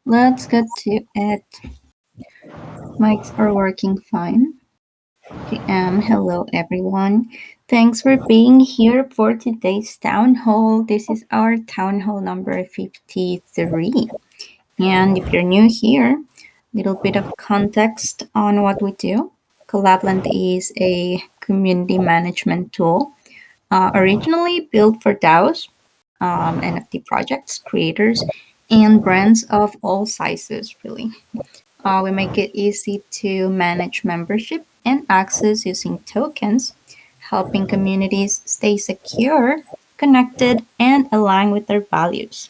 Let's get to it. Mics are working fine. Hello everyone. Thanks for being here for today's town hall. This is our town hall number 53. And if you're new here, little bit of context on what we do. Collab.Land is a community management tool originally built for DAOs, NFT projects, creators, and brands of all sizes, really. We make it easy to manage membership and access using tokens, helping communities stay secure, connected, and aligned with their values.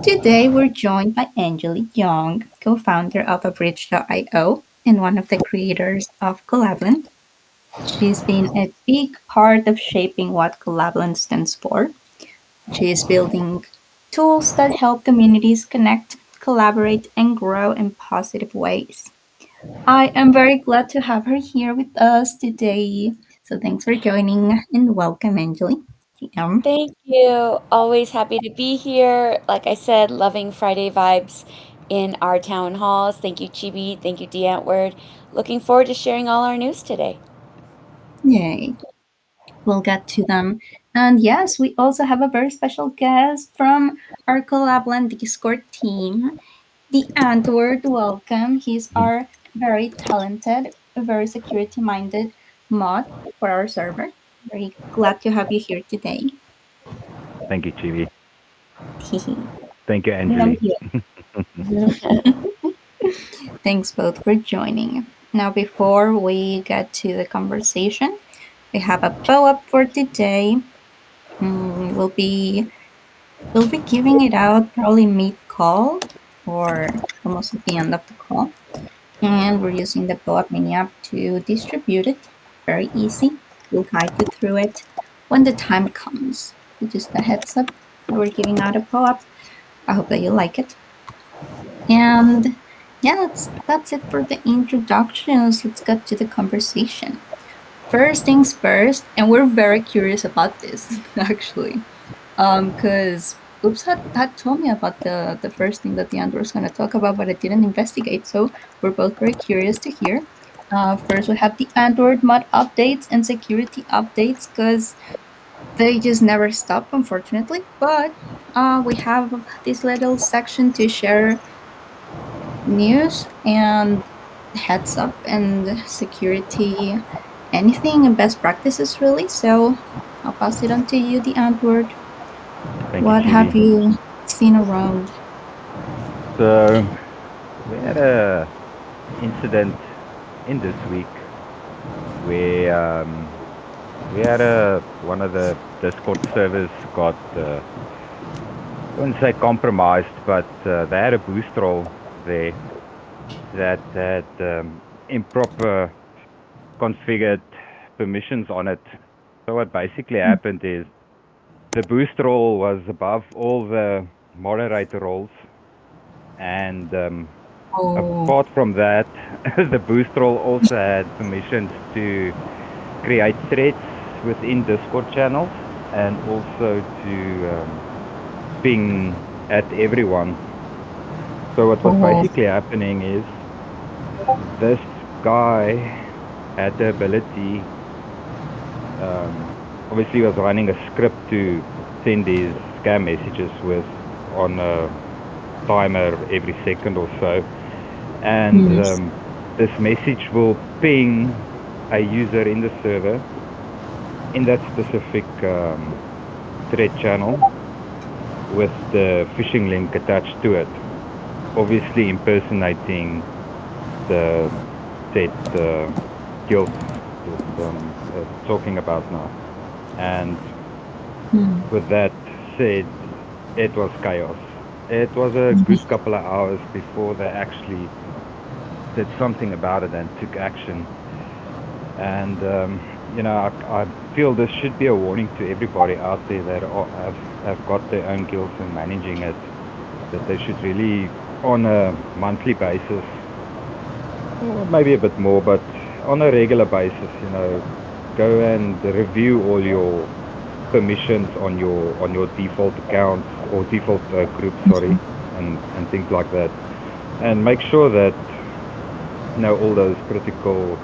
Today, we're joined by Angeli Young, co founder of abridge.io and one of the creators of Collab.Land. She's been a big part of shaping what Collab.Land stands for. She is building tools that help communities connect, collaborate, and grow in positive ways. I am very glad to have her here with us today. So thanks for joining and welcome, Angeli. TM. Thank you. Always happy to be here. Like I said, loving Friday vibes in our town halls. Thank you, Chibi. Thank you, D'Antword. Looking forward to sharing all our news today. Yay. We'll get to them. And yes, we also have a very special guest from our Collab.Land Discord team, the Antwoord. Welcome. He's our very talented, very security minded mod for our server. Very glad to have you here today. Thank you, Chibi. Thank you, And Angeli. yeah, thanks both for joining. Now, before we get to the conversation, we have a POAP for today. We'll be giving it out probably mid call or almost at the end of the call. And we're using the POAP mini app to distribute it. Very easy. We'll guide you through it when the time comes. So just a heads up that we're giving out a POAP. I hope that you like it. And yeah, that's it for the introductions. Let's get to the conversation. First things first, and we're very curious about this actually. Because Oops had told me about the first thing that the Andor was going to talk about, but I didn't investigate. So we're both very curious to hear. First, we have the Android mod updates and security updates because they just never stop, unfortunately. But we have this little section to share news and heads up and security, anything and best practices, really. So I'll pass it on to you, the Android. Thank you, What have Chibi. you seen around? So we had a incident in this week where we had one of the Discord servers got I wouldn't say compromised, but they had a boost roll there that had improper configured permissions on it. So what basically happened is the boost role was above all the moderator roles, and Oh, apart from that, the boost role also had permissions to create threads within Discord channels and also to ping at everyone. So what was oh, basically happening is this guy had the ability, obviously was running a script to send these scam messages with on a timer every second or so, and yes. this message will ping a user in the server in that specific thread channel with the phishing link attached to it, obviously impersonating the said guild talking about now. And with that said, it was chaos. It was a good couple of hours before they actually did something about it and took action. And I feel this should be a warning to everybody out there that have got their own guilds and managing it, that they should really, on a monthly basis, or maybe a bit more, but on a regular basis, go and review all your permissions on your default accounts or default groups, sorry, and things like that, and make sure that all those critical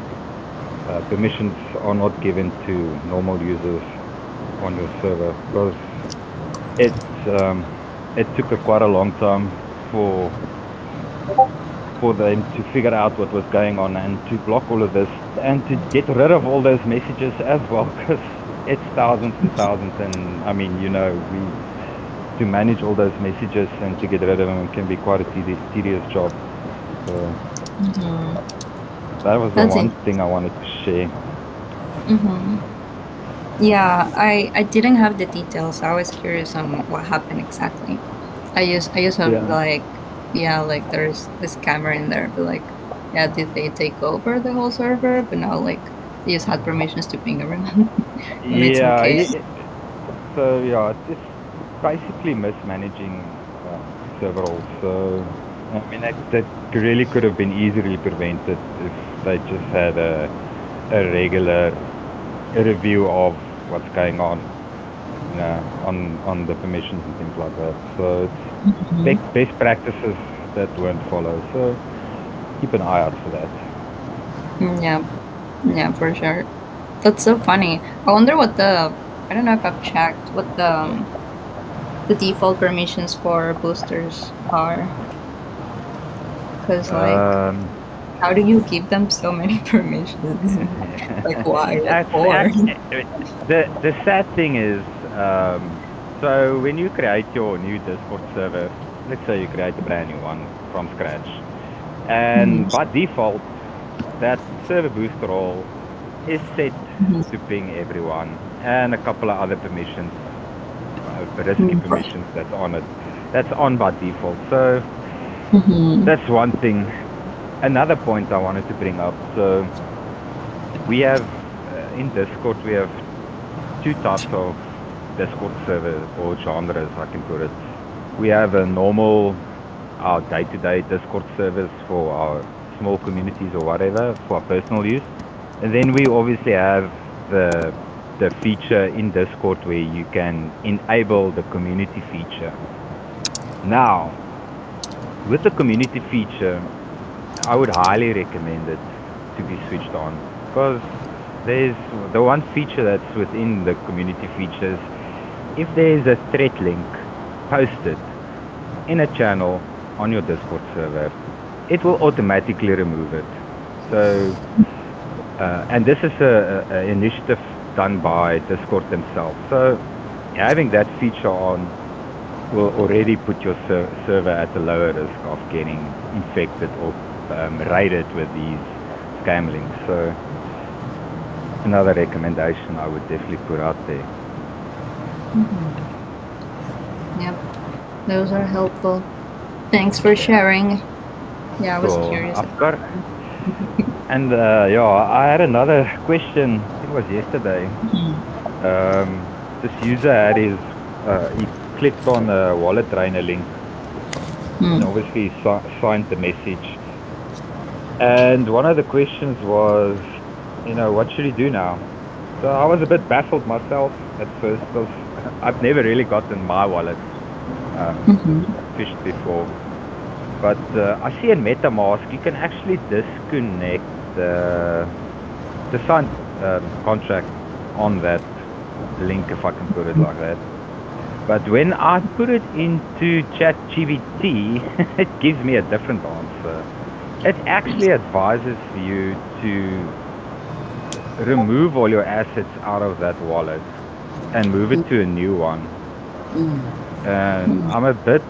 permissions are not given to normal users on your server, because it it took quite a long time for them to figure out what was going on and to block all of this and to get rid of all those messages as well, because it's thousands to thousands, and I mean, we to manage all those messages and to get rid of them can be quite a tedious job. So Mm-hmm. that was the That's one it. thing I wanted to share. Mm-hmm. Yeah, I didn't have the details. I was curious on what happened exactly. I just have Yeah. like, yeah, like there's this camera in there, but like, yeah, did they take over the whole server? But now like they just had permissions to ping everyone and made some Yeah. chaos. So yeah, it's basically mismanaging several. So I mean, that really could have been easily prevented if they just had a regular review of what's going on, on the permissions and things like that. So it's Mhm. best practices that weren't followed. So keep an eye out for that. Yeah, yeah, for sure. That's so funny. I wonder what the I don't know if I've checked what the default permissions for boosters are, because like, Um, how do you give them so many permissions? Like, why? What That's for? the sad thing is, so when you create your new Discord server, let's say you create a brand new one from scratch, and Mhm, by default, that server booster role is set mhm, to ping everyone, and a couple of other permissions, risky mhm, permissions that's on it. That's on by default. So mhm, that's one thing. Another point I wanted to bring up. So we have in Discord we have two types of Discord server or genres, I can put it. We have a normal, our day-to-day Discord servers for our small communities or whatever for our personal use, and then we obviously have the the feature in Discord where you can enable the community feature. Now, with the community feature, I would highly recommend it to be switched on, because there's the one feature that's within the community features. If there's a threat link posted in a channel on your Discord server, it will automatically remove it. So, and this is a initiative done by Discord themselves. So, having that feature on will already put your server at a lower risk of getting infected or raided with these scam links. So, another recommendation I would definitely put out there. mhm. Yep, those are helpful. Thanks for Yeah. sharing. Yeah, I was Cool. curious I've about got, that. and yeah, I had another question. I think it was yesterday. Mhm, This user had he clicked on a wallet trainer link and mm, obviously signed the message. And one of the questions was, what should he do now? So I was a bit baffled myself at first, because I've never really gotten my wallet mhm, fished before. But I see in MetaMask you can actually disconnect the the signed contract on that link, if I can put it like that. But when I put it into ChatGPT, it gives me a different answer. It actually advises you to remove all your assets out of that wallet and move it to a new one. And mm, I'm a bit,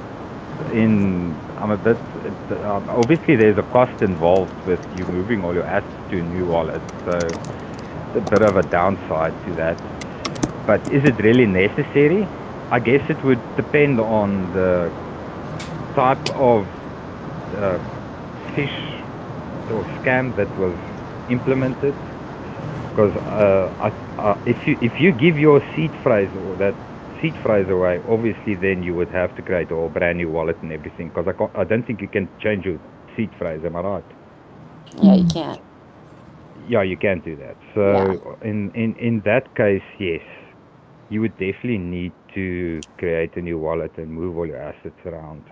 obviously there's a cost involved with you moving all your assets to a new wallet. So it's a bit of a downside to that. But is it really necessary? I guess it would depend on the type of uh, fish or scam that was implemented. Because if you give your seed phrase or that seed phrase away, obviously then you would have to create a whole brand new wallet and everything. Because I don't think you can change your seed phrase. Am I right? Yeah, you mm. can't. yeah, you can do that. Yeah. So in that case, yes, you would definitely need to create a new wallet and move all your assets around.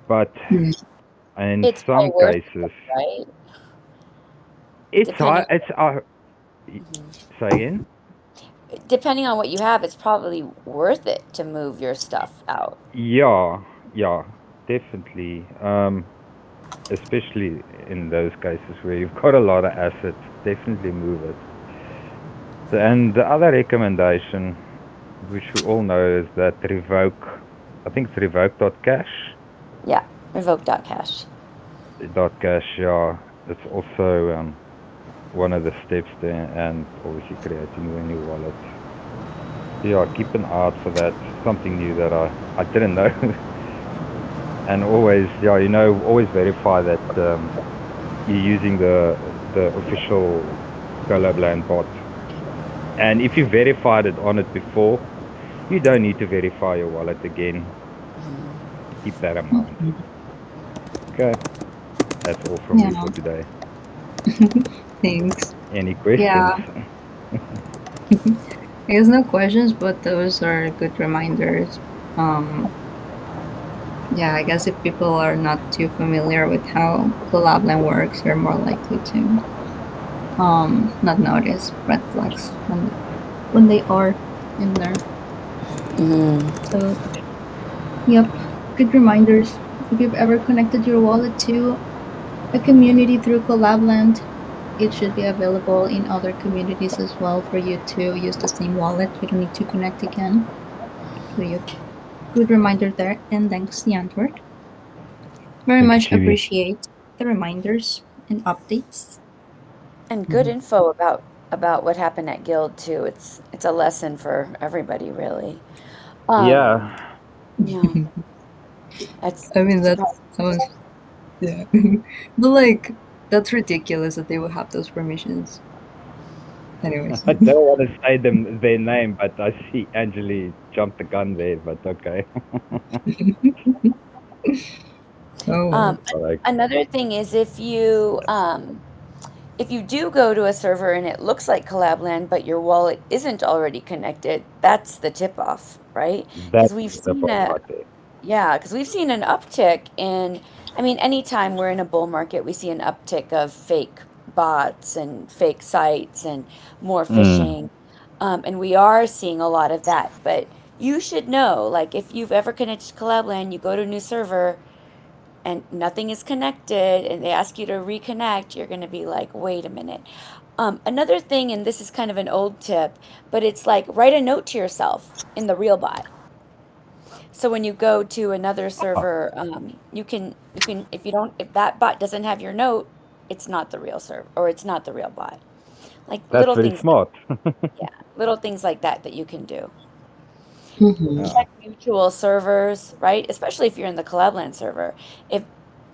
But Mm. in It's some well worth cases, it, right? it's hard. Depending It's say again. depending on what you have, it's probably worth it to move your stuff out. Yeah, yeah, definitely. Especially in those cases where you've got a lot of assets, definitely move it. And the other recommendation, which we all know, is that revoke. I think it's revoke.cash. Yeah, revoke.cash. Cash, yeah, it's also one of the steps there, and obviously creating a new wallet. Yeah, keep an eye out for that. Something new that I didn't know. And always, yeah, always verify that you're using the official Collab.Land bot. And if you verified it on it before, you don't need to verify your wallet again. Keep that in mind. Okay, that's all from me Yeah, for today. thanks. Any Yeah, questions? I guess no questions, but those are good reminders. Um, yeah, I guess if people are not too familiar with how Collabland works, you're more likely to not notice red flags when they are in there. Mm-hmm. So, yep, good reminders. If you've ever connected your wallet to a community through Collabland, it should be available in other communities as well for you to use the same wallet. You don't need to connect again. So, yep, good reminder there. And thanks, the Antwerp. Very Thank you, much Chibi. appreciate the reminders and updates. And good Mhm. info about what happened at Guild too. It's a lesson for everybody really. Um, Yeah, yeah, that's I mean, that surprising. sounds, yeah. But like, that's ridiculous that they would have those permissions. Anyways. I don't want to say their name, but I see Angeli jumped the gun there. But okay. Oh, well. Like, Another thing is if you do go to a server and it looks like Collabland, but your wallet isn't already connected, that's the tip off, right? that's Because we've the seen part a right there. Yeah, because we've seen an uptick in, I mean, anytime we're in a bull market, we see an uptick of fake bots and fake sites and more Mm. phishing. And we are seeing a lot of that. But you should know, like, if you've ever connected to Collabland, you go to a new server and nothing is connected and they ask you to reconnect, you're going to be like, wait a minute. Another thing, and this is kind of an old tip, but it's like write a note to yourself in the real bot. So when you go to another Ah, server, you can if that bot doesn't have your note, it's not the real server or it's not the real bot. Like that's little very things like smart. yeah, little things like that that you can do. Mhm. Yeah, Check mutual servers, right? Especially if you're in the Collabland server. If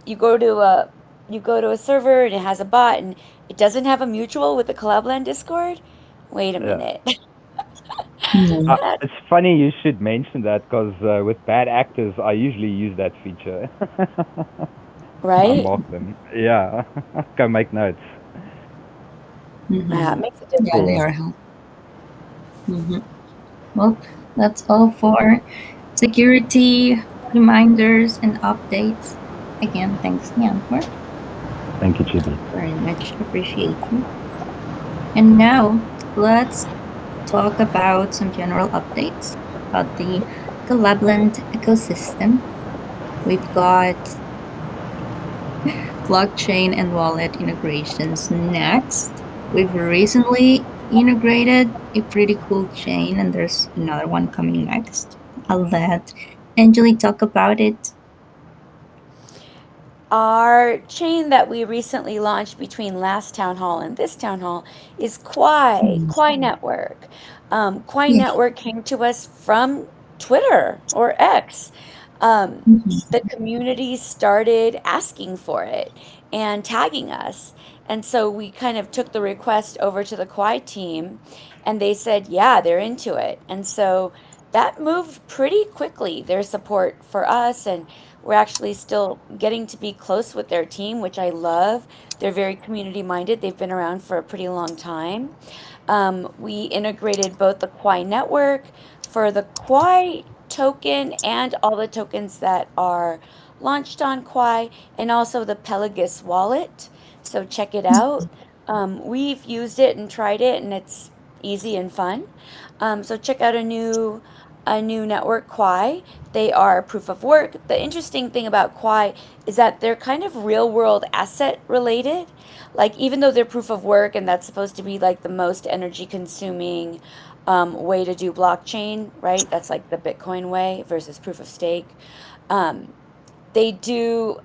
you go to a you go to a server and it has a bot and it doesn't have a mutual with the Collabland Discord, wait a yeah. minute. Yeah. That It's funny you should mention that because with bad actors, I usually use that feature. I right? mark them. Yeah, go make notes. Yeah, it Mhm. makes a Yeah, they Cool. difference. are helpful. Mhm. Well, that's all for security reminders and updates. Again, thanks, Antwerp. Thank you, Chibi. Very much appreciate you. And now let's talk about some general updates about the Collabland ecosystem. We've got blockchain and wallet integrations next. We've recently integrated a pretty cool chain, and there's another one coming next. I'll let Angeli talk about it. Our chain that we recently launched between last town hall and this town hall is Quai Network. Quai Yeah. Network came to us from Twitter or X. The community started asking for it and tagging us. And so we kind of took the request over to the Quai team and they said, yeah, they're into it. And so that moved pretty quickly, their support for us, and we're actually still getting to be close with their team, which I love. They're very community minded. They've been around for a pretty long time. We integrated both the Quai network for the Quai token and all the tokens that are launched on Quai, and also the Pelagus wallet. So check it out. We've used it and tried it, and it's easy and fun. So check out a new network, Quai. They are proof of work. The interesting thing about Quai is that they're kind of real world asset related. Like, even though they're proof of work and that's supposed to be like the most energy consuming way to do blockchain, right? That's like the Bitcoin way versus proof of stake. Um, they do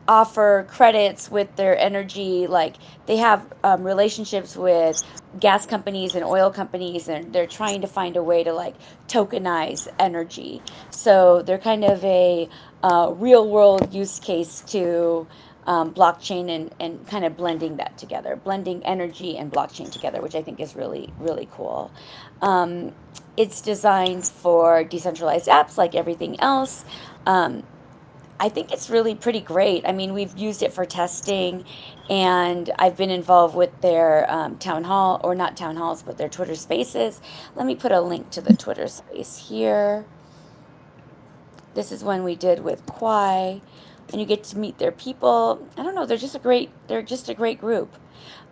offer credits with their energy. Like, they have relationships with gas companies and oil companies, and they're trying to find a way to like tokenize energy. So they're kind of a real world use case to blockchain, and kind of blending that together, blending energy and blockchain together, which I think is really, really cool. Um, it's designed for decentralized apps like everything else. Um, I think it's really pretty great. I mean, we've used it for testing, and I've been involved with their town hall, or not town halls, but their Twitter spaces. Let me put a link to the Twitter space here. This is one we did with Quai, and you get to meet their people. I don't know, they're just a great group.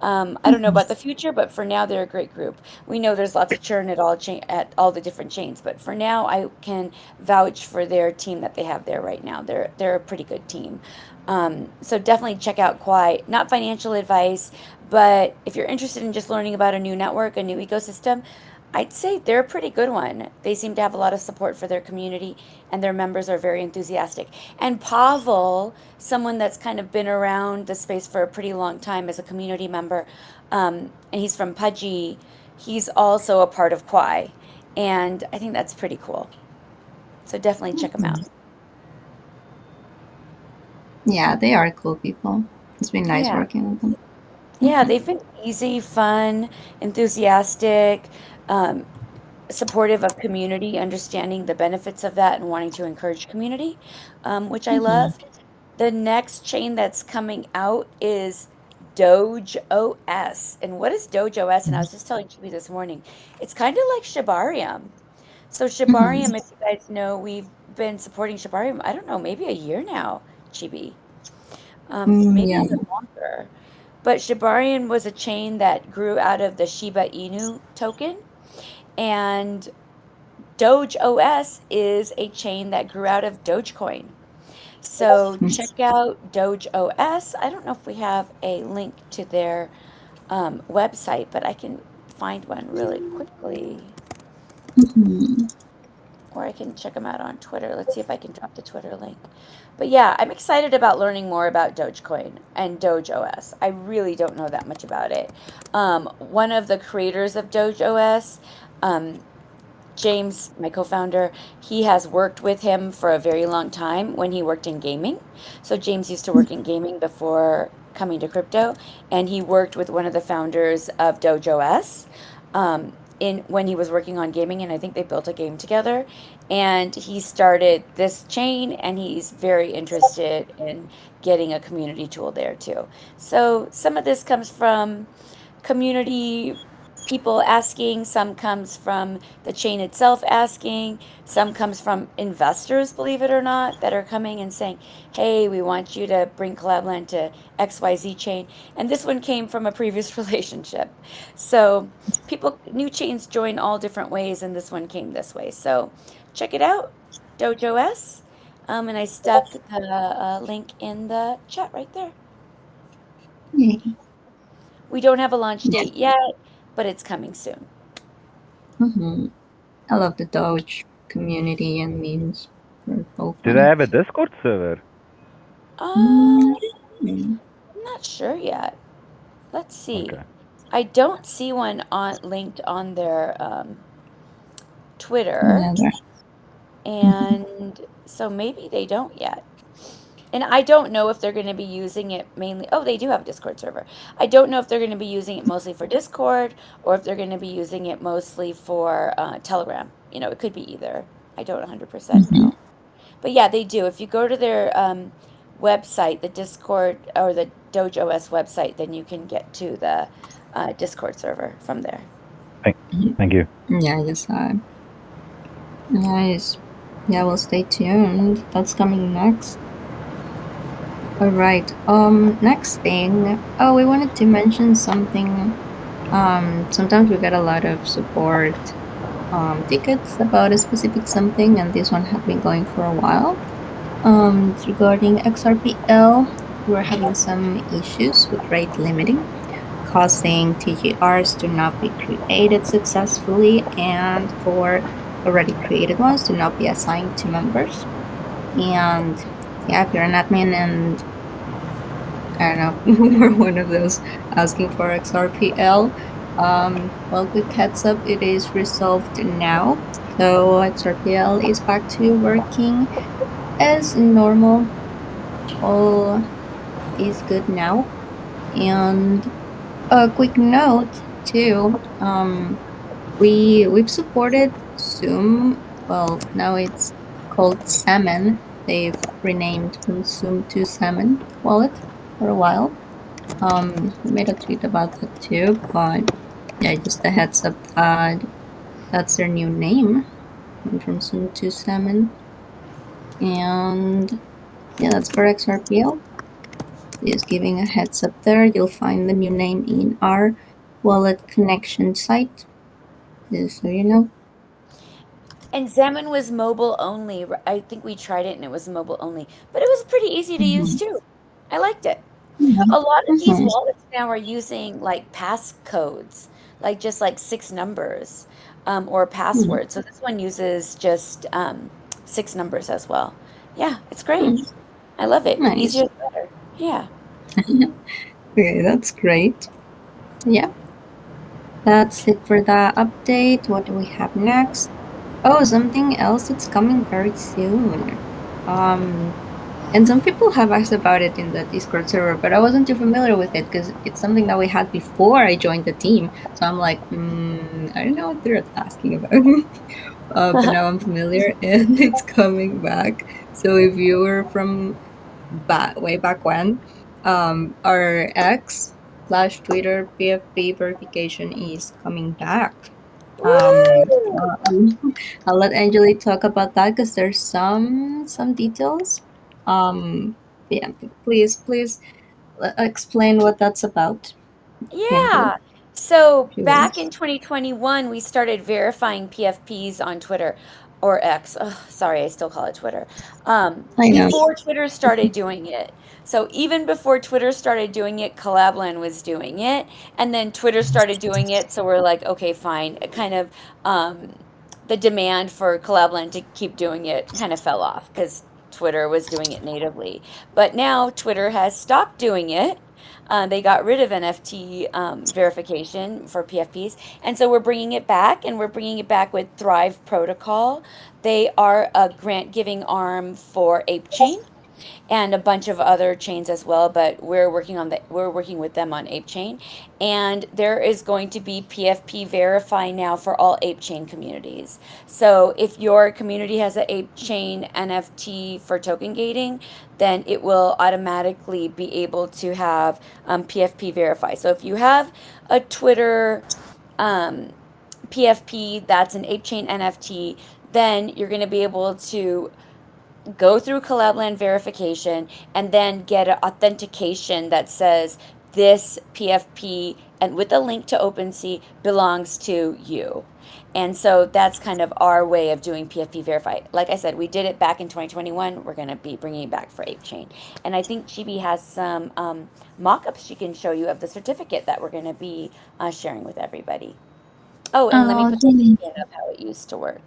I don't know about the future, but for now they're a great group. We know there's lots of churn at all the different chains, but for now I can vouch for their team that they have there right now. They're a pretty good team. So definitely check out Quai. Not financial advice, but if you're interested in just learning about a new network, a new ecosystem, I'd say they're a pretty good one. They seem to have a lot of support for their community, and their members are very enthusiastic. And Pavel, someone that's kind of been around the space for a pretty long time as a community member, and he's from Pudgy, he's also a part of Quai. And I think that's pretty cool. So definitely check them out. Yeah, they are cool people. It's been nice Yeah. working with them. Yeah, they've been easy, fun, enthusiastic, um, supportive of community, understanding the benefits of that and wanting to encourage community, which I Mhm. love. The next chain that's coming out is Doge OS. And what is Doge OS? And I was just telling Chibi this morning, it's kind of like Shibarium. So Mhm. Shibarium, if you guys know, we've been supporting Shibarium, I don't know, maybe a year now, Chibi. Maybe Yeah. even longer. But Shibarium was a chain that grew out of the Shiba Inu token, and Doge OS is a chain that grew out of Dogecoin. So check out Doge OS. I don't know if we have a link to their website, but I can find one really quickly, Mhm. or I can check them out on Twitter. Let's see if I can drop the Twitter link. But yeah, I'm excited about learning more about Dogecoin and Doge OS. I really don't know that much about it. One of the creators of Doge OS, um, James, my co-founder, he has worked with him for a very long time when he worked in gaming. So James used to work in gaming before coming to crypto, and he worked with one of the founders of DojoS in when he was working on gaming, and I think they built a game together. And he started this chain, and he's very interested in getting a community tool there too. So some of this comes from community people asking, some comes from the chain itself asking, some comes from investors, believe it or not, that are coming and saying, hey, we want you to bring Collab.Land to XYZ chain. And this one came from a previous relationship. So people, new chains join all different ways, and this one came this way. So check it out, Dojo S. And I stuck the link in the chat right there. Yay. We don't have a launch Yeah. date yet, but it's coming soon. Mhm. I love the Doge community and memes. They're so Do they funny. have a Discord server? Um, Mm. I'm not sure yet. Let's see. Okay. I don't see one on linked on their Twitter, Yeah, they're- mhm. and so maybe they don't yet. And I don't know if they're going to be using it mainly. Oh, they do have a Discord server. I don't know if they're going to be using it mostly for Discord or if they're going to be using it mostly for Telegram. It could be either. I don't 100% Mhm. know. But yeah, they do. If you go to their website, the Discord or the DogeOS website, then you can get to the Discord server from there. Thank, thank you. Yeah, yes, nice. Yeah, well, stay tuned. That's coming next. All right. Next thing. Oh, we wanted to mention something. Sometimes we get a lot of support tickets about a specific something, and this one had been going for a while. It's regarding XRPL. We're having some issues with rate limiting, causing TGRs to not be created successfully, and for already created ones to not be assigned to members. And yeah, if you're an admin and I don't know, we're one of those asking for XRPL. Well, quick heads up, it is resolved now. So XRPL is back to working as normal. All is good now. And a quick note too. We've supported Zoom. Well, now it's called Salmon. They've renamed from Zoom to Salmon Wallet for a while. We made a tweet about that too, but yeah, just a heads up that that's their new name. Went from Zoom to Salmon, and yeah, that's for XRPL. Just giving a heads up there. You'll find the new name in our wallet connection site, just so you know. And Xamarin was mobile only. I think we tried it and it was mobile only, but it was pretty easy to use Mhm. too. I liked it. Yeah. A lot of these Mhm. wallets now are using like passcodes, like just like 6 numbers or Mhm. passwords. So this one uses just 6 numbers as well. Yeah, it's great. Mhm. I love it. Easier Nice. is better. Yeah. Okay, that's great. Yeah, that's it for the update. What do we have next? Oh, something else that's coming very soon. Um, and some people have asked about it in the Discord server, but I wasn't too familiar with it because it's something that we had before I joined the team. So I'm like, I don't know what they're asking about. But now I'm familiar and it's coming back. So if you were from way back when, our X slash Twitter PFP verification is coming back. Woo! I'll let Angeli talk about that because there's some details. Yeah, please explain what that's about, Angeli, Yeah. So if you back want. in 2021, we started verifying PFPs on Twitter or X. Ugh, sorry, I still call it Twitter. I know. Before Twitter started doing it. So even before Twitter started doing it, Collab.Land was doing it. And then Twitter started doing it. So we're like, okay, fine. It kind of, the demand for Collab.Land to keep doing it kind of fell off because Twitter was doing it natively. But now Twitter has stopped doing it. They got rid of NFT verification for PFPs, and so we're bringing it back, and we're bringing it back with Thrive Protocol. They are a grant giving arm for ApeChain and a bunch of other chains as well, but we're working with them on Ape Chain, and there is going to be PFP Verify now for all Ape Chain communities. So if your community has an Ape Chain NFT for token gating, then it will automatically be able to have PFP Verify. So if you have a Twitter um, PFP that's an Ape Chain NFT, then you're going to be able to go through Collab.Land verification and then get an authentication that says this PFP and with a link to OpenSea belongs to you. And so that's kind of our way of doing PFP verify. Like I said, we did it back in 2021. We're going to be bringing it back for ApeChain. And I think Chibi has some mock-ups she can show you of the certificate that we're going to be sharing with everybody. Oh, and let me Oh, put the link thank in of how it used to work.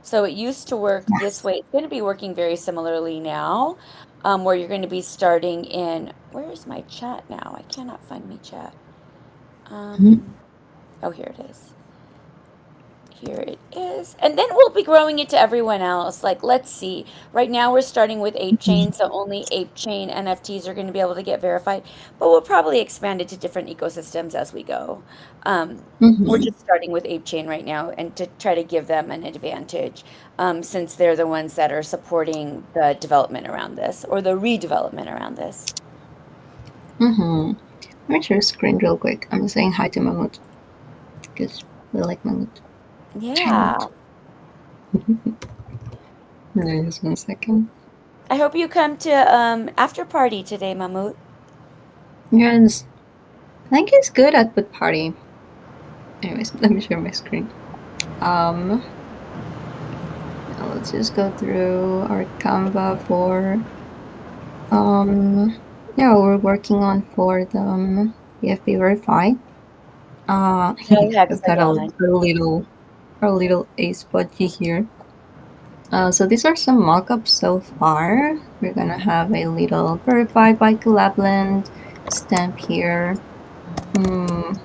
So it used to work this way. It's going to be working very similarly now, where you're going to be starting in. Where is my chat now? I cannot find my chat. you. Oh, here it is. Here it is. And then we'll be growing it to everyone else. Like, let's see. Right now, we're starting with 8 chain, so only 8 chain NFTs are going to be able to get verified. But we'll probably expand it to different ecosystems as we go. We're Mm-hmm. just starting with 8 chain right now and to try to give them an advantage since they're the ones that are supporting the development around this or the redevelopment around this. Mm-hmm. Let me share screen real quick. I'm saying hi to Mammoth because we like Mammoth. Hi, Yeah. Mammoth. Just 1 second. I hope you come to after party today, Mahmoud. Yes, I think he's good at put party. Anyways, let me share my screen. Um, Now let's just go through our Canva for yeah, we're working on for the PFP verify. No We've got a, hexagon. our little ace budgie here. So these are some mock-ups so far. We're gonna have a little verified by Collab.Land stamp here.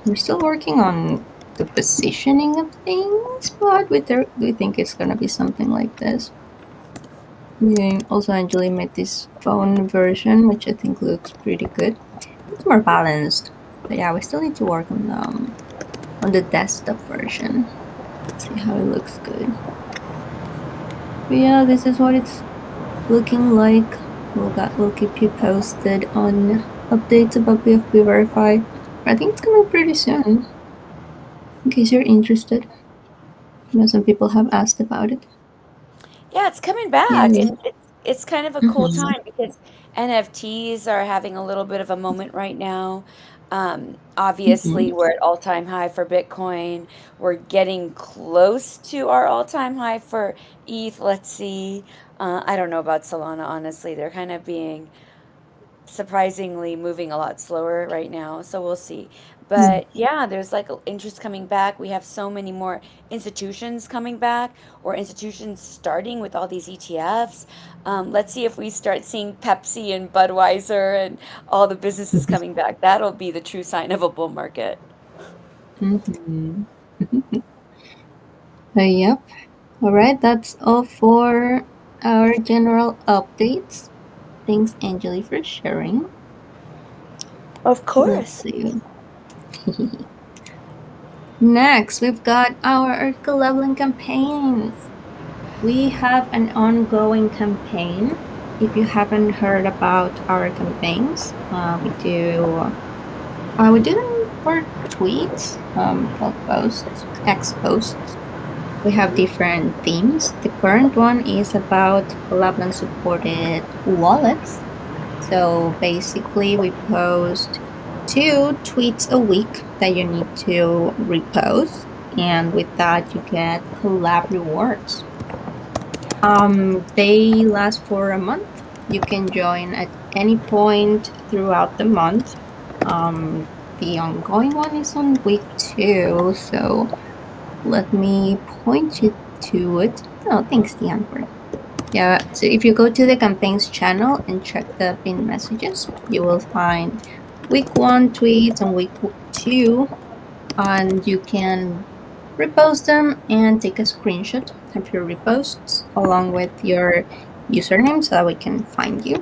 We're still working on the positioning of things, but we think it's gonna be something like this. Yeah, also Angeli made this phone version, which I think looks pretty good. It's more balanced, but yeah, we still need to work on the desktop version. See how it looks good. But yeah, this is what it's looking like. We'll keep you posted on updates about PFP Verify. I think it's coming pretty soon. In case you're interested, some people have asked about it. Yeah, it's coming Yeah. back, and it's kind of a cool Mm-hmm. time because NFTs are having a little bit of a moment right now. Obviously, Mm-hmm. we're at all-time high for Bitcoin. We're getting close to our all-time high for ETH. Let's see. I don't know about Solana, honestly. They're kind of being surprisingly moving a lot slower right now, so we'll see. But yeah, there's like interest coming back. We have so many more institutions coming back or institutions starting with all these ETFs. Let's see if we start seeing Pepsi and Budweiser and all the businesses coming back. That'll be the true sign of a bull market. Mm-hmm. Yep. All right, that's all for our general updates. Thanks, Angeli, for sharing. Of Let's course. see. Next, we've got our Collab.Land campaigns. We have an ongoing campaign. If you haven't heard about our campaigns, we do them for tweets, blog posts, X posts. We have different themes. The current one is about Collab.Land supported wallets. So basically, we post 2 tweets a week that you need to repost, and with that, you get collab rewards. They last for a month. You can join at any point throughout the month. The ongoing one is on week 2, so let me point you to it. Oh, thanks, Diane, for yeah, so if you go to the campaigns channel and check the pinned messages, you will find week 1 tweets and week 2, and you can repost them and take a screenshot of your reposts along with your username so that we can find you.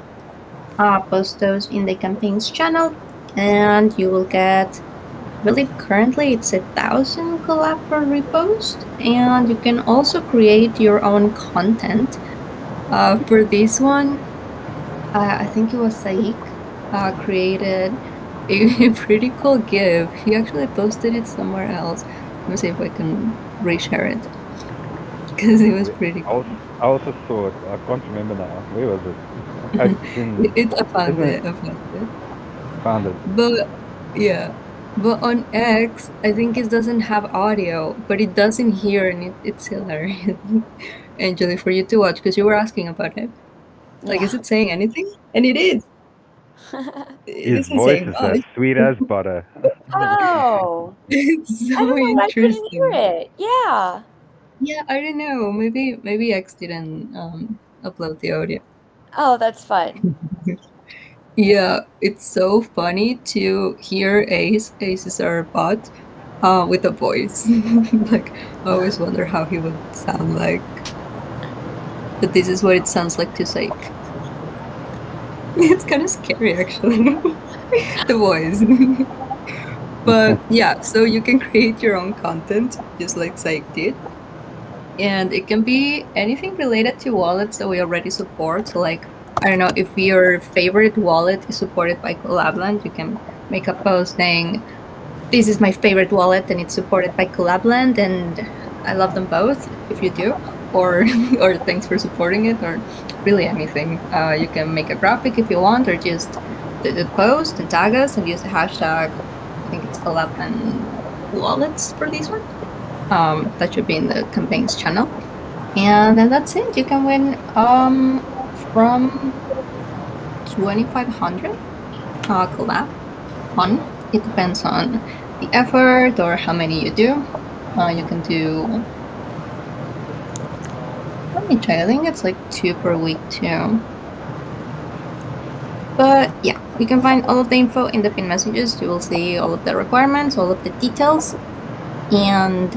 Post those in the campaigns channel, and you will get. I believe currently it's 1,000 collab per repost, and you can also create your own content. For this one, I think it was Saik created a pretty cool GIF. He actually posted it somewhere else. Let me see if I can reshare it because it was pretty I also, cool. I also saw it. I can't remember now. Where was it? It's in. It's I found Isn't it? it. I found it. Found it. But yeah, but on X, I think it doesn't have audio, but it does in here, and it's hilarious. Angeli, for you to watch because you were asking about it. Like, is Yeah. it saying anything? And it is. It His isn't voice saying is as much. sweet as butter. Oh, It's I so don't know why I couldn't hear interesting. it. Yeah. Yeah, I don't know. Maybe X didn't upload the audio. Oh, that's fun. Yeah, it's so funny to hear Ace. Ace is our bot. with a voice. Like, I always wonder how he would sound like. But this is what it sounds like to Sake. It's kind of scary, actually, the voice. But yeah, so you can create your own content, just like Sake did. And it can be anything related to wallets that we already support. So, like, I don't know, if your favorite wallet is supported by Collab.Land, you can make a post saying, this is my favorite wallet and it's supported by Collab.Land and I love them both if you do, or or thanks for supporting it, or really anything. You can make a graphic if you want, or just the post and tag us and use the hashtag. I think it's Collab.Land wallets for this one. That should be in the campaigns channel, and then that's it. You can win from 2,500 collab on. It depends on the effort or how many you do. You can do. Let me check. I think it's like 2 per week too. But yeah, you can find all of the info in the pin messages. You will see all of the requirements, all of the details, and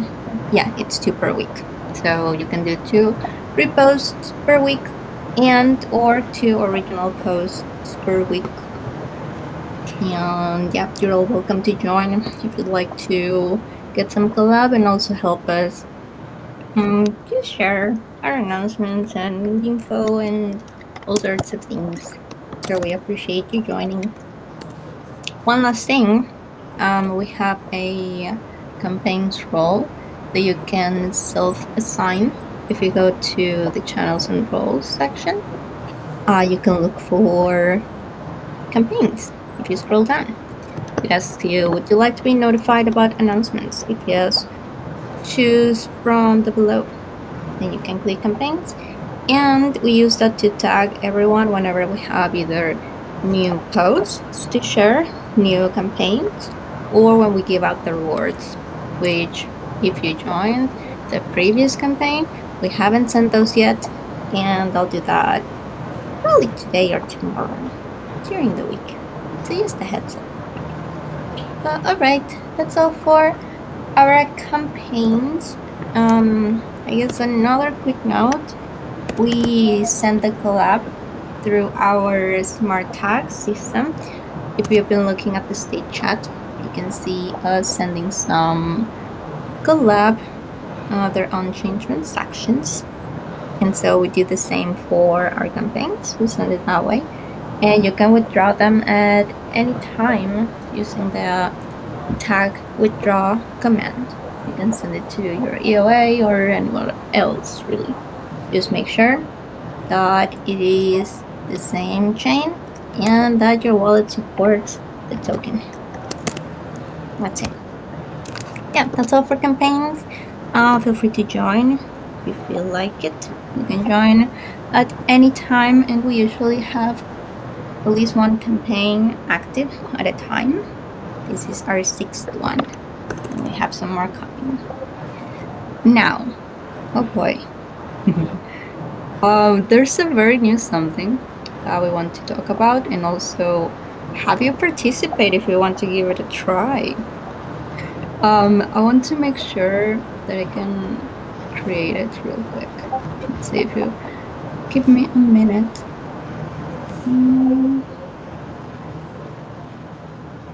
yeah, it's 2 per week. So you can do 2 reposts per week and or 2 original posts per week. And yeah, you're all welcome to join if you'd like to get some collab and also help us just share our announcements and info and all sorts of things. So we appreciate you joining. One last thing, we have a campaigns role that you can self-assign. If you go to the channels and roles section, you can look for campaigns. If you scroll down, it asks you, would you like to be notified about announcements? If yes, choose from the below. Then you can click campaigns, and we use that to tag everyone whenever we have either new posts to share, new campaigns, or when we give out the rewards, which if you joined the previous campaign, we haven't sent those yet, and I'll do that probably today or tomorrow during the week. So just a heads up. All right, that's all for our campaigns. I guess another quick note: we send the collab through our smart tag system. If you've been looking at the state chat, you can see us sending some collab, their unchanged transactions. And so we do the same for our campaigns. We send it that way. And you can withdraw them at any time using the tag withdraw command. You can send it to your EOA or anyone else, really. Just make sure that it is the same chain and that your wallet supports the token. That's it. Yeah, that's all for campaigns. Feel free to join if you feel like it. You can join at any time, and we usually have at least one campaign active at a time. This is our 6th one, and we have some more coming. Now, oh boy. There's a very new something that we want to talk about, and also have you participate if you want to give it a try. I want to make sure that I can create it real quick. Let's see if you give me a minute.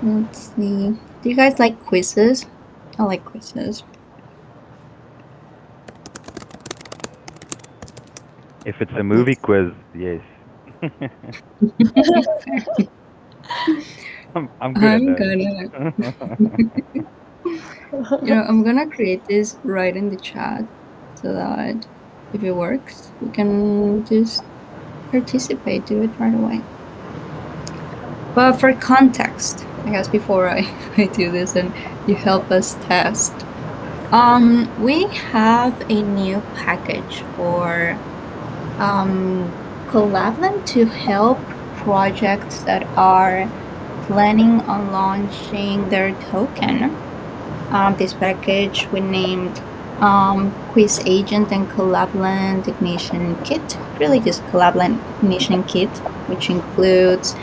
Let's see. Do you guys like quizzes? I like quizzes. If it's a movie quiz, yes. I'm good at I'm that. gonna, I'm gonna create this right in the chat so that if it works, we can just participate, do it right away. But for context, I guess before I, I do this and you help us test, we have a new package for Collab.Land to help projects that are planning on launching their token. This package we named Quiz Agent and Collab.Land Ignition Kit. Really just Collab.Land Ignition Kit, which includes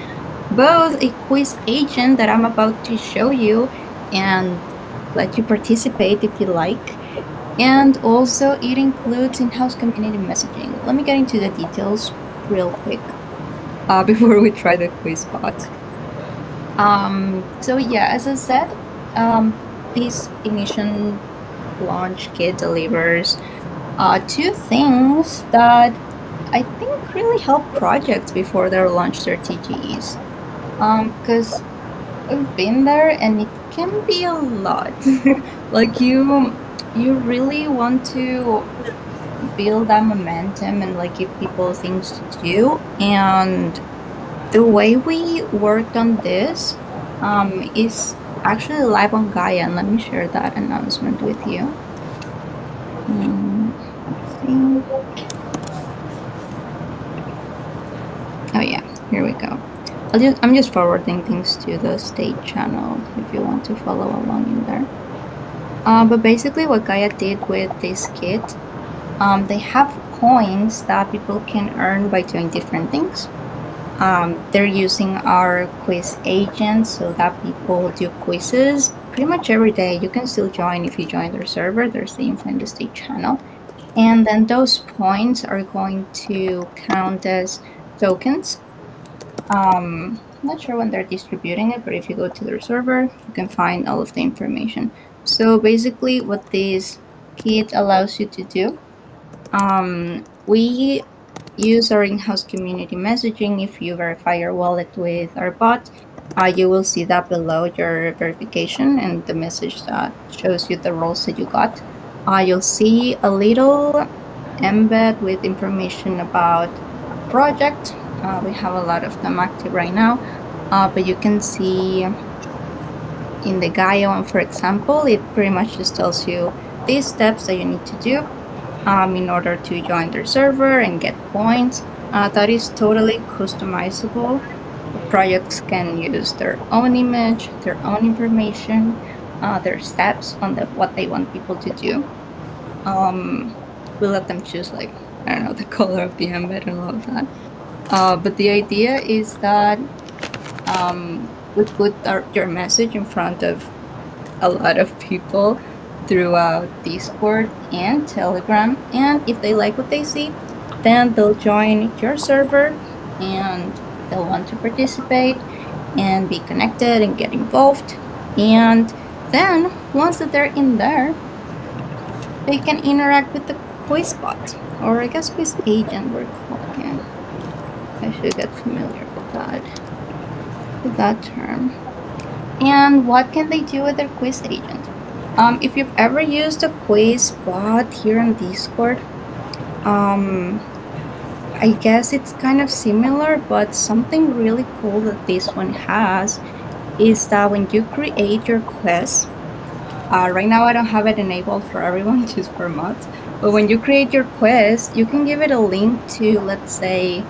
both a quiz agent that I'm about to show you and let you participate if you like. And also, it includes in house community messaging. Let me get into the details real quick before we try the quiz bot. So, yeah, as I said, this Ignition launch kit delivers two things that I think really help projects before they launch their TGEs. Because I've been there and it can be a lot. Like you really want to build that momentum and like give people things to do. And the way we worked on this is actually live on Gaia, and let me share that announcement with you. Let's see. Oh yeah, here we go. I'm just forwarding things to the state channel if you want to follow along in there. But basically, what Gaia did with this kit, they have points that people can earn by doing different things. They're using our quiz agent so that people do quizzes pretty much every day. You can still join if you join their server. There's the info in the state channel. And then those points are going to count as tokens. I'm not sure when they're distributing it, but if you go to their server, you can find all of the information. So basically, what this kit allows you to do, we use our in-house community messaging. If you verify your wallet with our bot, you will see that below your verification and the message that shows you the roles that you got. You'll see a little embed with information about our project. We have a lot of them active right now, but you can see in the Gaia one, for example, it pretty much just tells you these steps that you need to do in order to join their server and get points. That is totally customizable. Projects can use their own image, their own information, their steps on what they want people to do. We let them choose, like, I don't know, the color of the embed and all of that. But the idea is that we put your message in front of a lot of people throughout Discord and Telegram. And if they like what they see, then they'll join your server and they'll want to participate and be connected and get involved. And then once that they're in there, they can interact with the quiz bot, or I guess quiz agent we're calling it. I should get familiar with that term. And what can they do with their quiz agent? If you've ever used a quiz bot here on Discord, I guess it's kind of similar, but something really cool that this one has is that when you create your quest, right now I don't have it enabled for everyone, just for mods, but when you create your quest, you can give it a link to, let's say,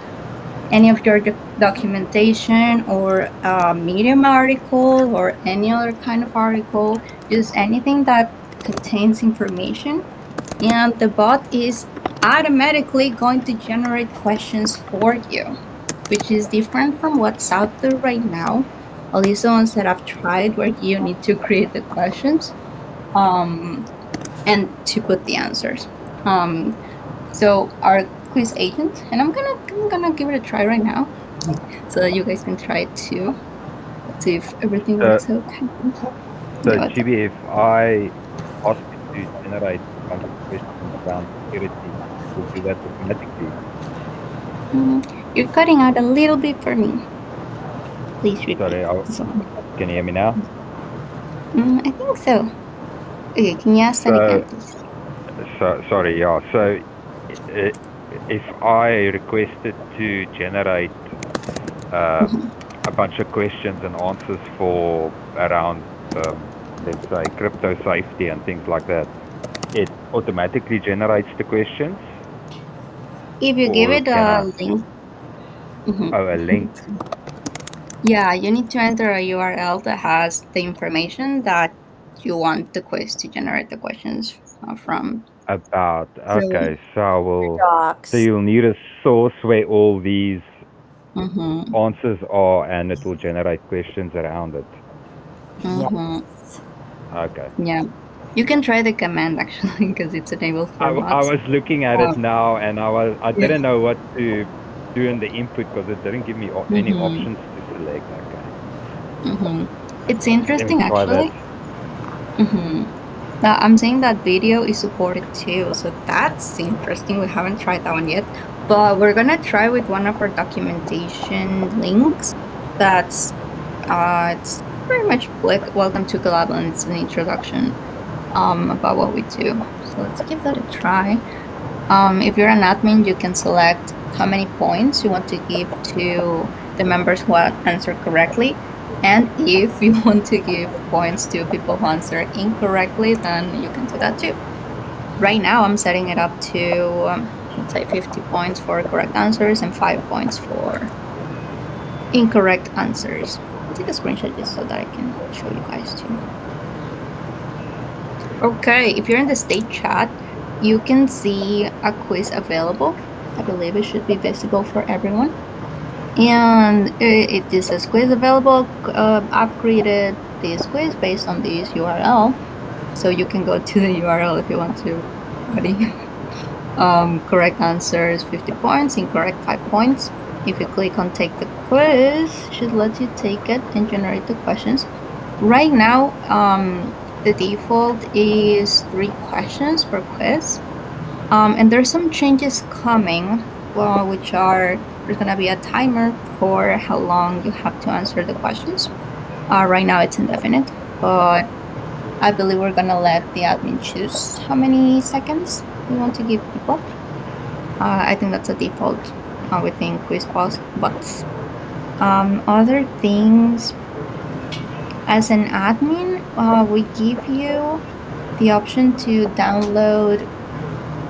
any of your documentation or a Medium article or any other kind of article, just anything that contains information. And the bot is automatically going to generate questions for you, which is different from what's out there right now. At least the ones that I've tried, where you need to create the questions um, and to put the answers. Um, so our quiz agent, and I'm gonna give it a try right now, so that you guys can try it too. Let's see if everything So, works okay. so Yeah, what's up? GB, if I ask you to generate a bunch of questions around security, will do that automatically. You're cutting out a little bit for me. Please repeat. Sorry, So, can you hear me now? I think so. Okay, can you ask that So, again, please? sorry, yeah. So, i- if I requested to generate Mhm. a bunch of questions and answers for around, let's say, crypto safety and things like that, it automatically generates the questions, If you give or it can a I? link, mhm. Oh, a link Yeah, you need to enter a URL that has the information that you want the quiz to generate the questions from. about. So, Okay, so I will. So Docs. you'll need a source where all these mhm, answers are, and it will generate questions around it. mhm. Yes. Okay. Yeah. You can try the command actually because it's enabled for I mods. was looking at Um, it now, and I yeah. didn't know what to do in the input because it didn't give me any Mm-hmm. options to select. Okay. Mm-hmm. It's Let me interesting try that. actually. Mm-hmm. Now, I'm saying that video is supported too, so that's interesting. We haven't tried that one yet, but we're gonna try with one of our documentation links. That's it's pretty much like welcome to Collab, and it's an introduction about what we do. So let's give that a try. If you're an admin, you can select how many points you want to give to the members who answer correctly. And if you want to give points to people who answer incorrectly, then you can do that too. Right now, I'm setting it up to, let's say, 50 points for correct answers and 5 points for incorrect answers. I'll take a screenshot just so that I can show you guys too. Okay, if you're in the state chat, you can see a quiz available. I believe it should be visible for everyone. And it just says quiz available. I've created this quiz based on this URL. So you can go to the URL if you want to study. Correct answers 50 points, incorrect 5 points. If you click on take the quiz, it should let you take it and generate the questions. Right now, the default is 3 questions per quiz. And there's some changes coming, which are there's going to be a timer for how long you have to answer the questions. Right now, it's indefinite, but I believe we're going to let the admin choose how many seconds we want to give people. I think that's a default within quiz bots. Other things, as an admin, we give you the option to download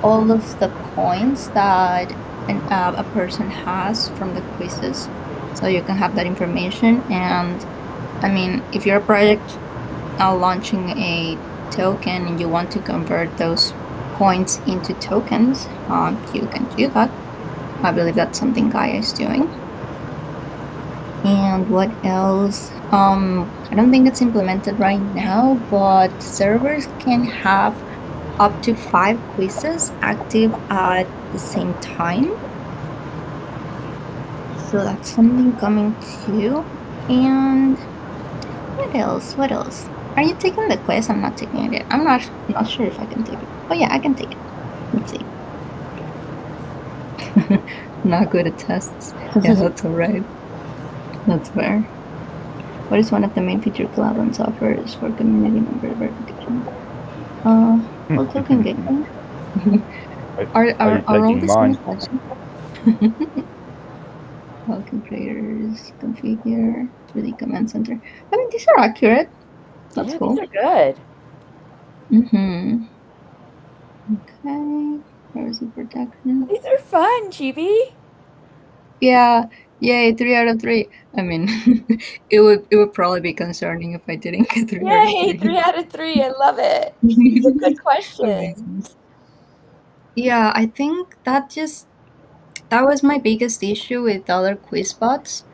all of the points that a person has from the quizzes. So you can have that information. And I mean, if you're a project launching a token and you want to convert those points into tokens, you can do that. I believe that's something Gaia is doing. And what else? I don't think it's implemented right now, but servers can have up to 5 quizzes active at the same time. So that's something coming too. And what else? What else? Are you taking the quiz? I'm not taking it yet. I'm not sure if I can take it. Oh yeah, I can take it. Let's see. Not good at tests. Yeah, that's alright. That's fair. What is one of the main feature Collab.Land offers for community member verification? Well, token gateway. Are you Are all taking the mine? same questions? Token creators, configure, 3D command center. I mean, these are accurate. That's Yeah, these cool. are good. Mm-hmm. Okay. Privacy protection. These are fun, Chibi. Yeah. Yay, 3 out of 3. I mean, it would probably be concerning if I didn't get Yay, 3 3 out of 3. I love it. out of These are good 3. Amazing. questions. Yeah, I think that was my biggest issue with other quiz bots.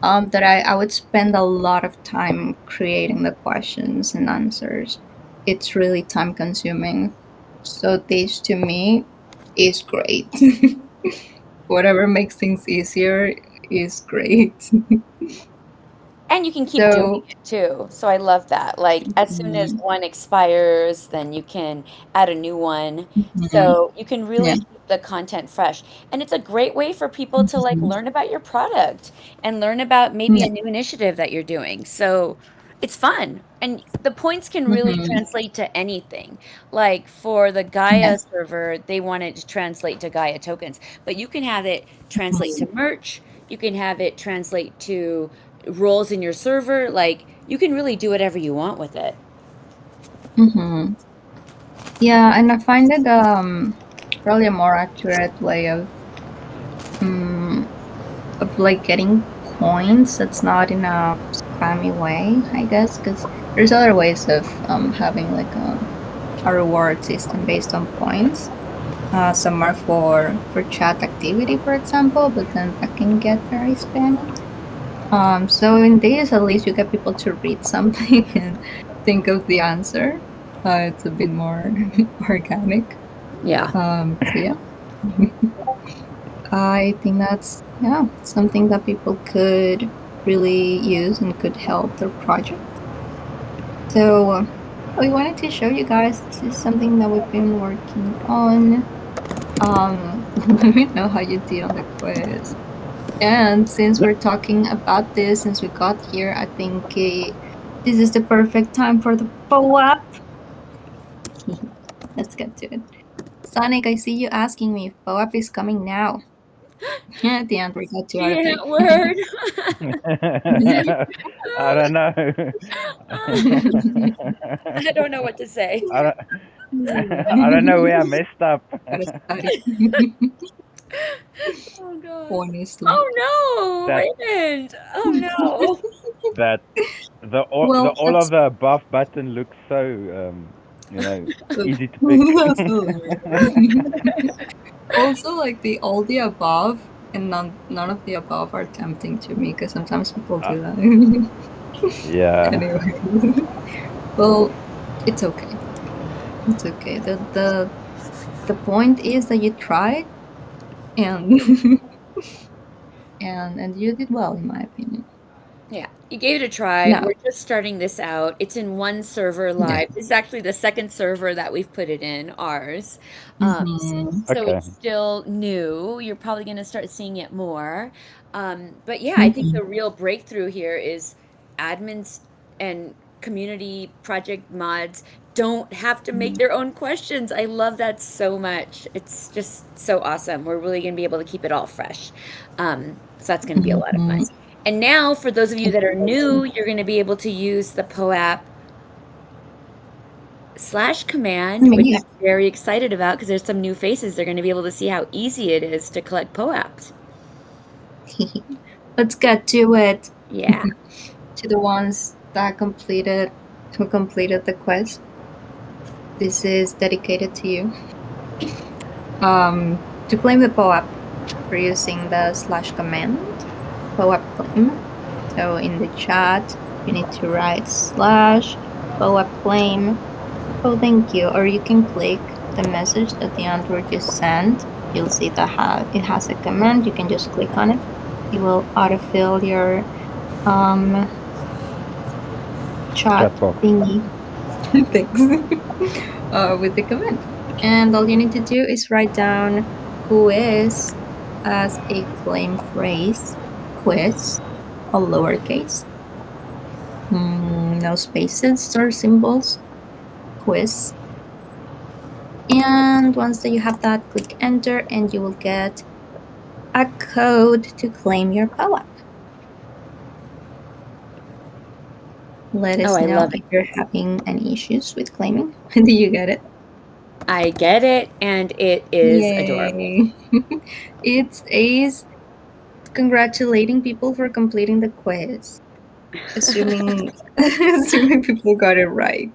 That I would spend a lot of time creating the questions and answers. It's really time consuming. So this to me is great. Whatever makes things easier is great. And you can keep doing So it too. So I love that. Like as soon as mhm, one expires, then you can add a new one. mhm, So you can yeah. really keep the content fresh. And it's a great way for people to like Mhm, learn about your product and learn about maybe yeah. a new initiative that you're doing. So it's fun. And the points can really Mhm, translate to anything. Like for the yeah. Gaia server, they wanted to translate to Gaia tokens, but you can have it translate to Mhm, merch. You can have it translate to roles in your server. Like you can really do whatever you want with it. mhm. Yeah, and I find it probably a more accurate way um like getting points that's not in a spammy way, I guess, because there's other ways of having like a reward system based on points. Some are for chat activity, for example, but then that can get very spammy. So in this, at least you get people to read something, think of the answer. It's a bit more organic. Yeah. So yeah, I think that's yeah something that people could really use and could help their project. So we wanted to show you guys this is something that we've been working on. Let me know how you did on the quiz. And since we're talking about this, since we got here, I think this is the perfect time for the POAP. Let's get to it. Sonic, I see you asking me if POAP is coming now. At the end, we got to out of Can't it. word. I don't know. I don't know what to say. I don't, I don't know where I messed up. Gotta study. Oh god. Honestly. Oh no, that Raymond. Oh no. that the Well, all of the above button looks so you know easy to pick. that's hilarious. Also, like the all the above and none of the above are tempting to me because sometimes people Uh, do that. yeah. Anyway, well, it's okay. It's okay. The point is that you tried and and you did well, in my opinion. Yeah, you gave it a try. Now, We're just starting this out. It's in one server yeah. live. This is actually the second server that we've put it in, ours. Hmm. So Okay. it's still new. You're probably going to start seeing it more. But yeah, I think Hmm. the real breakthrough here is admins and community project mods don't have to make their own questions. I love that so much. It's just so awesome. We're really going to be able to keep it all fresh. So that's going to be a lot of fun. Hmm. And now, for those of you It's that are crazy. new, you're going to be able to use the POAP slash command, which Yeah. I'm very excited about because there's some new faces. They're going to be able to see how easy it is to collect POAPs. Let's get to it. Yeah. To the ones that completed who completed the quest. This is dedicated to you. To claim the POAP, we're using the slash command POAP claim. So in the chat, you need to write slash POAP claim. Oh, thank you. Or you can click the message that the Android just sent. You'll see that it has a command. You can just click on it. It will autofill your um, chat Chat box. thingy. Thanks. With the command. And all you need to do is write down quiz as a claim phrase. Quiz, all lowercase. No spaces or symbols. Quiz. And once that you have that, click enter and you will get a code to claim your POAP. Let Oh, us I know love it. if you're having any issues with claiming. Do you get it? I get it, and it is adorable. Yay! It's Ace congratulating people for completing the quiz. Assuming assuming people got it right.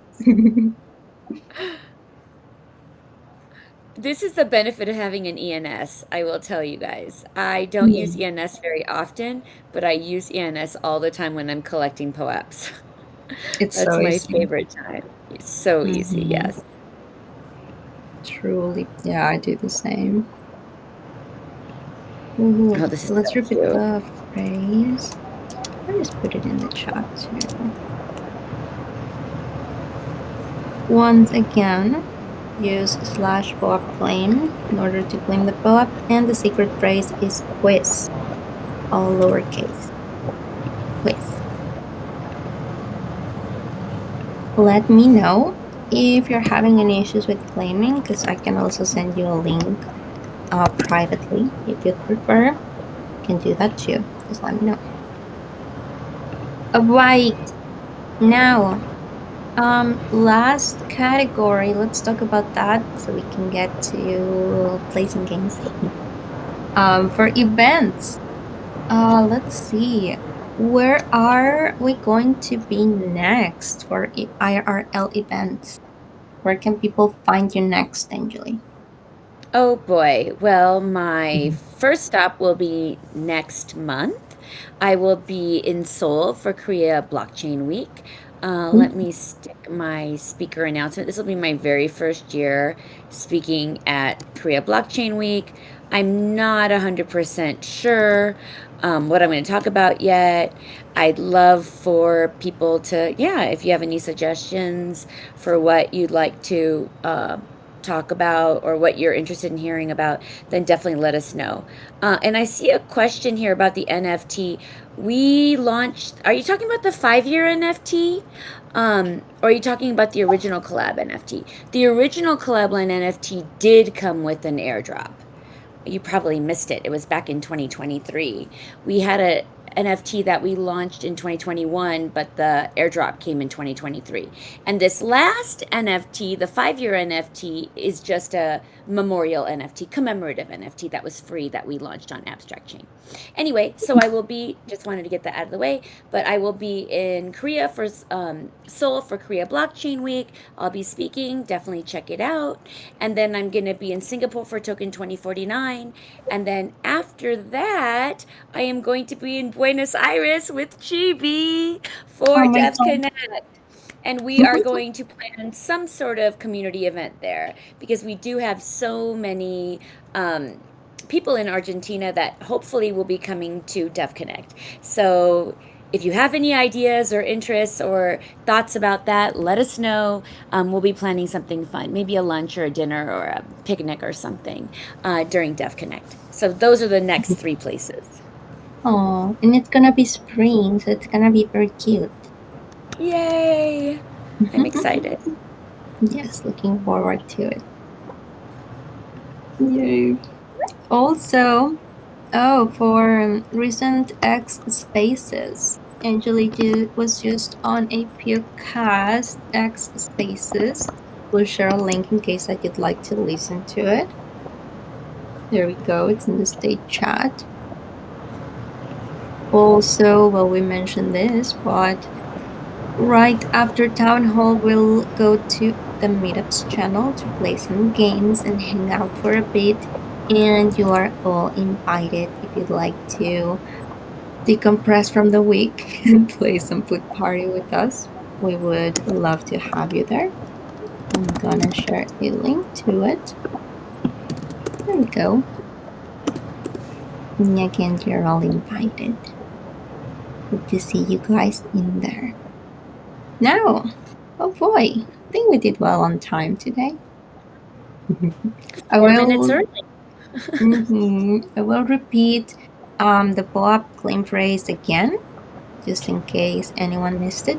This is the benefit of having an ENS, I will tell you guys. I don't Yeah, use ENS very often, but I use ENS all the time when I'm collecting POAPs. it's That's so my easy. favorite time. It's so easy, Hmm. yes. Truly. Yeah, I do the same. Ooh, Oh, this is let's so repeat cute. the phrase. I'll just put it in the chat too. Once again, use slash POAP claim in order to claim the POAP, and the secret phrase is quiz, all lowercase. Quiz. Let me know if you're having any issues with claiming, because I can also send you a link privately if you'd prefer. You can do that too. Just let me know. All right, now last category. Let's talk about that so we can get to placing games. For events, let's see. Where are we going to be next for IRL events? Where can people find you next, Anjali? Oh boy. Well, my first stop will be next month. I will be in Seoul for Korea Blockchain Week. Let me stick my speaker announcement. This will be my very first year speaking at Korea Blockchain Week. I'm not 100% sure what I'm going to talk about yet. I'd love for people to, yeah, if you have any suggestions for what you'd like to talk about or what you're interested in hearing about, then definitely let us know. And I see a question here about the NFT. We launched, are you talking about the 5 year NFT? Or are you talking about the original Collab NFT? The original Collab.Land NFT did come with an airdrop. You probably missed it. It was back in 2023. We had a NFT that we launched in 2021, but the airdrop came in 2023. And this last NFT, the 5 year NFT, is just a memorial NFT, commemorative NFT that was free that we launched on Abstract Chain. Anyway, so I will be, just wanted to get that out of the way, but I will be in Korea for Seoul for Korea Blockchain Week. I'll be speaking. Definitely check it out. And then I'm going to be in Singapore for Token 2049. And then after that, I am going to be in Buenos Aires with Chibi Oh for my Dev god. Connect. And we are going to plan some sort of community event there because we do have so many people in Argentina that hopefully will be coming to Dev Connect. So if you have any ideas or interests or thoughts about that, let us know. We'll be planning something fun, maybe a lunch or a dinner or a picnic or something during Dev Connect. So those are the next three places. Oh, and it's gonna be spring, so it's gonna be very cute. Yay! I'm excited. Yes, looking forward to it. Yay. Also, oh, for recent X Spaces, Angelique was just on a POAP X Spaces. We'll share a link in case that you'd like to listen to it. There we go, it's in the state chat. Also, well, we mentioned this, but right after Town Hall, we'll go to the Meetups channel to play some games and hang out for a bit. And you are all invited if you'd like to decompress from the week and play some food party with us. We would love to have you there. I'm gonna share a link to it. There we go. And again, you're all invited. Hope to see you guys in there. Now, oh boy, I think we did well on time today. I 4 minutes will. early. I will repeat the POAP claim phrase again, just in case anyone missed it.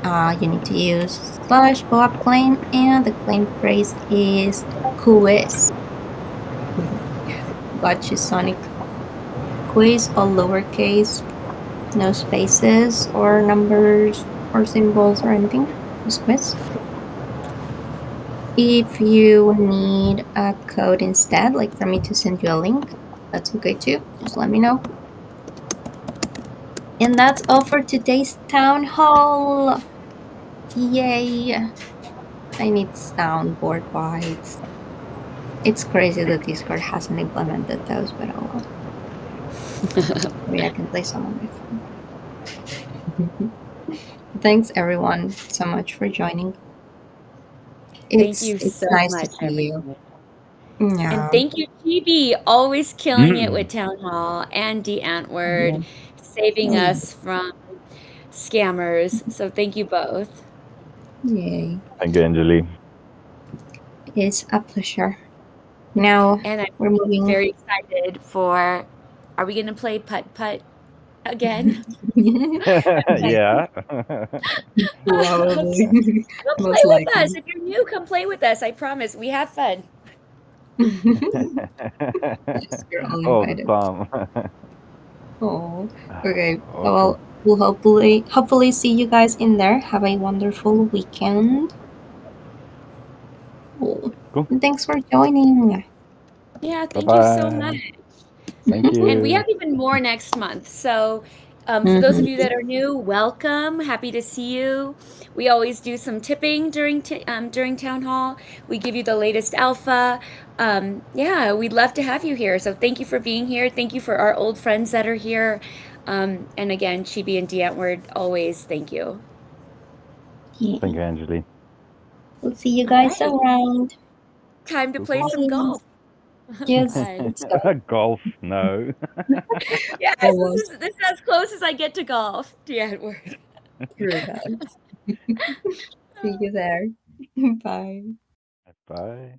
You need to use /POAP claim, and the claim phrase is quiz. Got you, Sonic. Quiz, all lowercase, no spaces or numbers or symbols or anything. Just quiz. If you need a code instead, like for me to send you a link, that's okay too. Just let me know. And that's all for today's town hall. Yay! I need soundboard bites. It's crazy that Discord hasn't implemented those, but oh well. Maybe I can play some on my phone. Thanks everyone so much for joining. Thank It's you it's so nice to much, see you. everyone. And Yeah. thank you, Chibi, always killing it Mm. with Town Hall, and D Yeah. Antword, saving Oh, us from scammers. So thank you both. yay. Thank you, Anjali. It's a pleasure. Now And I'm we're moving. very excited for, are we going to play Putt Putt again? Yeah. Probably. Come play Most with us. likely. If you're new, come play with us. I promise. We have fun. Yes, you're all All the invited. time. Oh, okay. Awesome. Well, we'll hopefully see you guys in there. Have a wonderful weekend. Oh, Cool. and thanks for joining. Yeah, Bye thank you so much. bye. Thank And we you. have even more next month. So, for those of Mhm. you that are new, welcome. Happy to see you. We always do some tipping during town hall. We give you the latest alpha. Yeah, we'd love to have you here. So thank you for being here. Thank you for our old friends that are here. And again, Chibi and Diantward, always thank you. Yeah. Thank you, Angeli. We'll see you All guys right. around. Time to play some Bye. golf. Yes, Bye. let's go. Golf, no. Yes, Almost. this is as close as I get to golf, to Edward. True that. See you there. Bye. Bye.